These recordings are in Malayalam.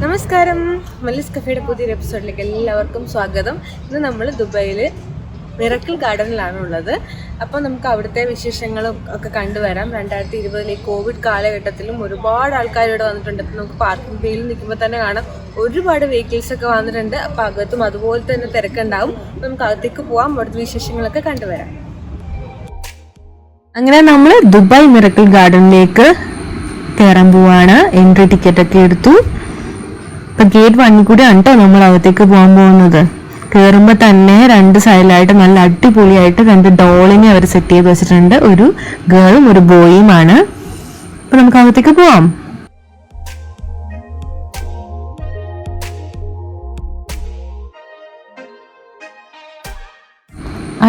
നമസ്കാരം, മല്ലീസ് കഫേയുടെ പുതിയൊരു എപ്പിസോഡിലേക്ക് എല്ലാവർക്കും സ്വാഗതം. ഇന്ന് നമ്മൾ ദുബായിൽ മിറക്കിൾ ഗാർഡനിലാണ് ഉള്ളത്. അപ്പോൾ നമുക്ക് അവിടുത്തെ വിശേഷങ്ങളും ഒക്കെ കണ്ടുവരാം. 2020 കോവിഡ് കാലഘട്ടത്തിലും ഒരുപാട് ആൾക്കാർ ഇവിടെ വന്നിട്ടുണ്ട്. അപ്പോൾ നമുക്ക് പാർക്കിംഗ് പേയിൽ നിൽക്കുമ്പോൾ തന്നെ കാണാം ഒരുപാട് വെഹിക്കിൾസ് ഒക്കെ വന്നിട്ടുണ്ട്. അപ്പോൾ അകത്തും അതുപോലെ തന്നെ തിരക്കുണ്ടാവും. നമുക്ക് അകത്തേക്ക് പോകാം, അവിടുത്തെ വിശേഷങ്ങളൊക്കെ കണ്ടുവരാം. അങ്ങനെ നമ്മൾ ദുബായ് മിറക്കിൾ ഗാർഡനിലേക്ക് കയറാൻ പോവാണ്. എൻട്രി ടിക്കറ്റ് ഒക്കെ എടുത്തു. ഇപ്പൊ ഗേറ്റ് 1 കൂടി ആണ് കേട്ടോ നമ്മൾ അകത്തേക്ക് പോകാൻ പോകുന്നത്. കയറുമ്പോ തന്നെ 2 സൈഡിലായിട്ട് നല്ല അടിപൊളിയായിട്ട് 2 ഡോളിനെ അവർ സെറ്റ് ചെയ്ത് വെച്ചിട്ടുണ്ട്. ഒരു ഗേളും ഒരു ബോയുമാണ്. അപ്പൊ നമുക്ക് അകത്തേക്ക് പോവാം.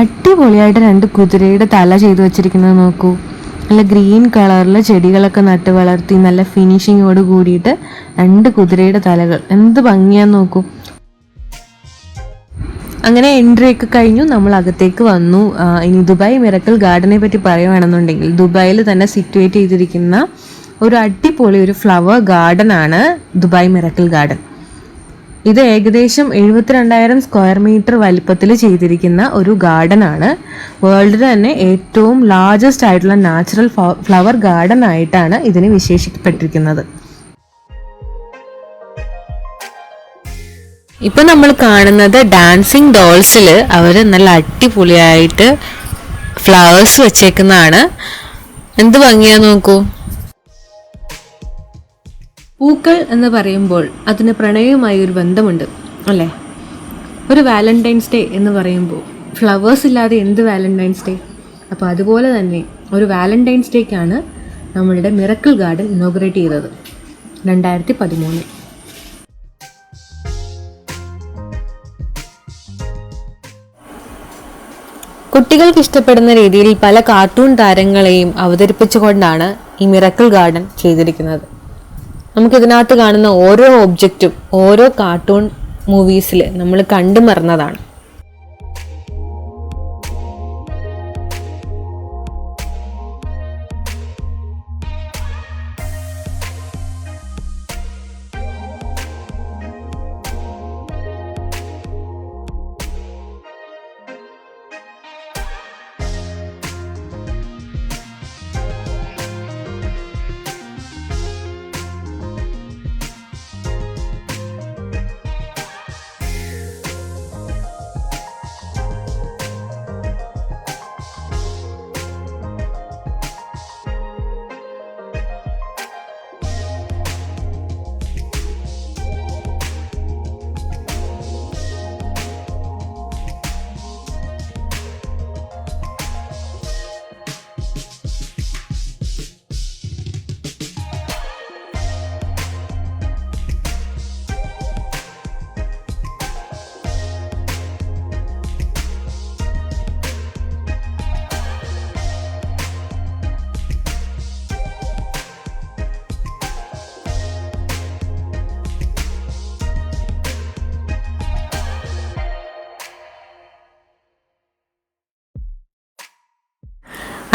അടിപൊളിയായിട്ട് 2 കുതിരയുടെ തല ചെയ്തു വെച്ചിരിക്കുന്നത് നോക്കൂ. നല്ല ഗ്രീൻ കളറിൽ ചെടികളൊക്കെ നട്ട് വളർത്തി നല്ല ഫിനിഷിങ്ങോട് കൂടിയിട്ട് 2 കുതിരയുടെ തലകൾ എന്ത് ഭംഗിയാന്ന് നോക്കൂ. അങ്ങനെ എൻട്രി ഒക്കെ കഴിഞ്ഞു, നമ്മൾ അകത്തേക്ക് വന്നു. ഇനി ദുബായ് മിറക്കിൾ ഗാർഡനെ പറ്റി പറയുകയാണെന്നുണ്ടെങ്കിൽ ദുബായിൽ തന്നെ സിറ്റുവേറ്റ് ചെയ്തിരിക്കുന്ന ഒരു അടിപൊളി ഒരു ഫ്ലവർ ഗാർഡൻ ആണ് ദുബായ് മിറക്കിൾ ഗാർഡൻ. ഇത് ഏകദേശം 72,000 സ്ക്വയർ മീറ്റർ വലിപ്പത്തിൽ ചെയ്തിരിക്കുന്ന ഒരു ഗാർഡൻ ആണ്. വേൾഡിൽ തന്നെ ഏറ്റവും ലാർജസ്റ്റ് ആയിട്ടുള്ള നാച്ചുറൽ ഫ്ലവർ ഗാർഡൻ ആയിട്ടാണ് ഇതിനെ വിശേഷിക്കപ്പെട്ടിരിക്കുന്നത്. ഇപ്പൊ നമ്മൾ കാണുന്നത് ഡാൻസിങ് ഡോൾസിൽ അവർ നല്ല അടിപൊളിയായിട്ട് ഫ്ലവേഴ്സ് വെച്ചേക്കുന്നതാണ്. എന്ത് ഭംഗിയാ നോക്കൂ. പൂക്കൾ എന്ന് പറയുമ്പോൾ അതിന് പ്രണയവുമായി ഒരു ബന്ധമുണ്ട് അല്ലേ? ഒരു വാലന്റൈൻസ് ഡേ എന്ന് പറയുമ്പോൾ ഫ്ലവേഴ്സ് ഇല്ലാതെ എന്ത് വാലന്റൈൻസ് ഡേ? അപ്പോൾ അതുപോലെ തന്നെ ഒരു വാലന്റൈൻസ് ഡേക്കാണ് നമ്മളുടെ മിറക്കിൾ ഗാർഡൻ ഇനോഗ്രേറ്റ് ചെയ്തത് 2013. കുട്ടികൾക്ക് ഇഷ്ടപ്പെടുന്ന രീതിയിൽ പല കാർട്ടൂൺ താരങ്ങളെയും അവതരിപ്പിച്ചുകൊണ്ടാണ് ഈ മിറക്കിൾ ഗാർഡൻ ചെയ്തിരിക്കുന്നത്. നമുക്കിതിനകത്ത് കാണുന്ന ഓരോ ഒബ്ജക്റ്റും ഓരോ കാർട്ടൂൺ മൂവീസിൽ നമ്മൾ കണ്ടു മറന്നതാണ്.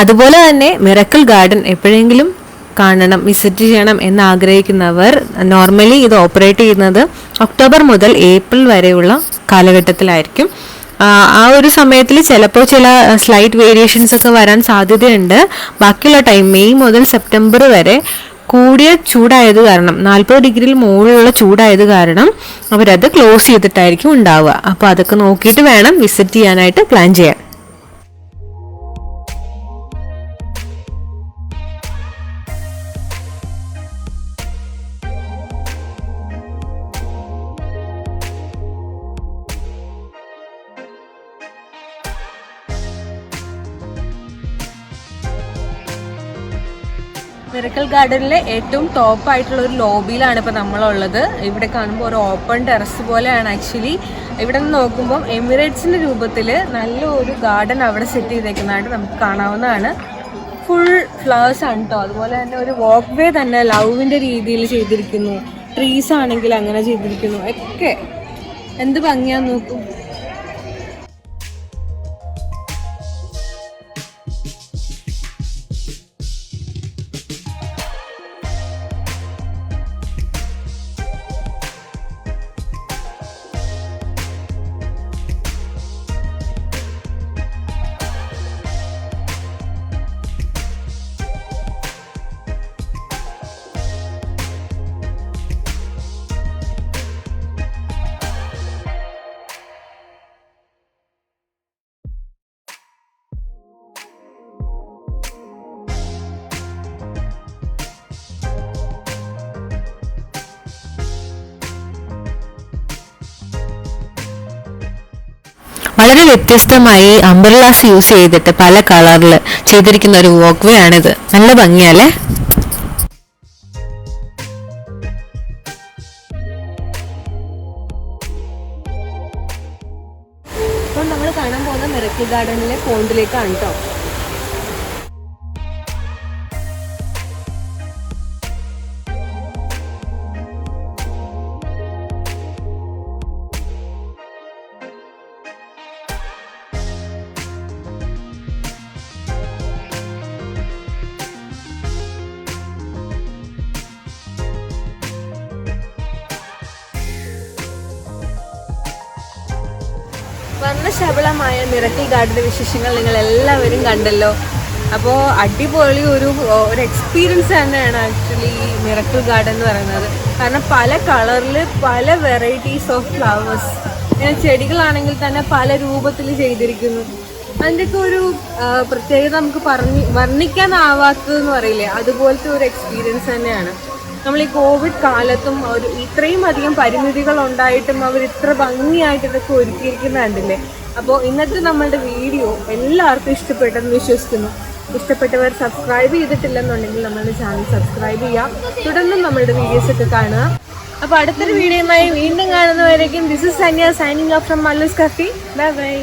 അതുപോലെ തന്നെ മിറക്കിൾ ഗാർഡൻ എപ്പോഴെങ്കിലും കാണണം, വിസിറ്റ് ചെയ്യണം എന്ന് ആഗ്രഹിക്കുന്നവർ നോർമലി ഇത് ഓപ്പറേറ്റ് ചെയ്യുന്നത് ഒക്ടോബർ മുതൽ ഏപ്രിൽ വരെയുള്ള കാലഘട്ടത്തിലായിരിക്കും. ആ ഒരു സമയത്തിൽ ചിലപ്പോൾ ചില സ്ലൈറ്റ് വേരിയേഷൻസ് ഒക്കെ വരാൻ സാധ്യതയുണ്ട്. ബാക്കിയുള്ള ടൈം മെയ് മുതൽ സെപ്റ്റംബർ വരെ കൂടിയ ചൂടായത് കാരണം 40 ഡിഗ്രിയിൽ മുകളിലുള്ള ചൂടായത് കാരണം അവരത് ക്ലോസ് ചെയ്തിട്ടായിരിക്കും ഉണ്ടാവുക. അപ്പോൾ അതൊക്കെ നോക്കിയിട്ട് വേണം വിസിറ്റ് ചെയ്യാനായിട്ട് പ്ലാൻ ചെയ്യാൻ. മിറക്കിൾ ഗാർഡനിലെ ഏറ്റവും ടോപ്പ് ആയിട്ടുള്ള ഒരു ലോബിയിലാണ് ഇപ്പോൾ നമ്മളുള്ളത്. ഇവിടെ കാണുമ്പോൾ ഒരു ഓപ്പൺ ടെറസ് പോലെയാണ് ആക്ച്വലി. ഇവിടെ നിന്ന് നോക്കുമ്പോൾ എമിറേറ്റ്സിൻ്റെ രൂപത്തിൽ നല്ലൊരു ഗാർഡൻ അവിടെ സെറ്റ് ചെയ്തേക്കുന്നതായിട്ട് നമുക്ക് കാണാവുന്നതാണ്. ഫുൾ ഫ്ലവേഴ്സ് ആണ് കേട്ടോ. അതുപോലെ തന്നെ ഒരു വാക്ക് വേ തന്നെ ലവിൻ്റെ രീതിയിൽ ചെയ്തിരിക്കുന്നു. ട്രീസ് ആണെങ്കിൽ അങ്ങനെ ചെയ്തിരിക്കുന്നു. ഒക്കെ എന്ത് ഭംഗിയാന്ന് നോക്കൂ. വളരെ വ്യത്യസ്തമായി അംബ്രല്ലാസ് യൂസ് ചെയ്തിട്ട് പല കളറിൽ ചെയ്തിരിക്കുന്ന ഒരു വാക്ക് വേ ആണിത്. നല്ല ഭംഗിയല്ലേ? അപ്പോൾ നമ്മൾ കാണാൻ പോകുന്ന മിറക്കിൾ ഗാർഡനിലെ പോണ്ടിലേക്കാണ് കേട്ടോ. വർണ്ണശബളമായ മിറക്കിൾ ഗാർഡന്റെ വിശേഷങ്ങൾ നിങ്ങൾ എല്ലാവരും കണ്ടല്ലോ. അപ്പോൾ അടിപൊളി ഒരു എക്സ്പീരിയൻസ് തന്നെയാണ് ആക്ച്വലി ഈ മിറക്കിൾ ഗാർഡൻ എന്ന് പറയുന്നത്. കാരണം പല കളറിൽ പല വെറൈറ്റീസ് ഓഫ് ഫ്ലവേഴ്സ്, ഇങ്ങനെ ചെടികളാണെങ്കിൽ തന്നെ പല രൂപത്തിൽ ചെയ്തിരിക്കുന്നു. അതിൻ്റെയൊക്കെ ഒരു പ്രത്യേകത നമുക്ക് വർണ്ണിക്കാനാവാത്തതെന്ന് പറയില്ലേ, അതുപോലത്തെ ഒരു എക്സ്പീരിയൻസ് തന്നെയാണ്. നമ്മൾ ഈ കോവിഡ് കാലത്തും ഇത്രയും അധികം പരിമിതികൾ ഉണ്ടായിട്ടും അവർ ഇത്ര ഭംഗിയായിട്ട് ഇതൊക്കെ ഒരുക്കിയിരിക്കുന്ന കണ്ടില്ലേ. അപ്പോൾ ഇന്നത്തെ നമ്മളുടെ വീഡിയോ എല്ലാവർക്കും ഇഷ്ടപ്പെട്ടെന്ന് വിശ്വസിക്കുന്നു. ഇഷ്ടപ്പെട്ടവർ സബ്സ്ക്രൈബ് ചെയ്തിട്ടില്ലെന്നുണ്ടെങ്കിൽ നമ്മളുടെ ചാനൽ സബ്സ്ക്രൈബ് ചെയ്യാം. തുടർന്നും നമ്മളുടെ വീഡിയോസൊക്കെ കാണുക. അപ്പോൾ അടുത്തൊരു വീഡിയോയുമായി വീണ്ടും കാണുന്നവരേക്കും this is Sanya signing off from Mallu's cafe. Bye by.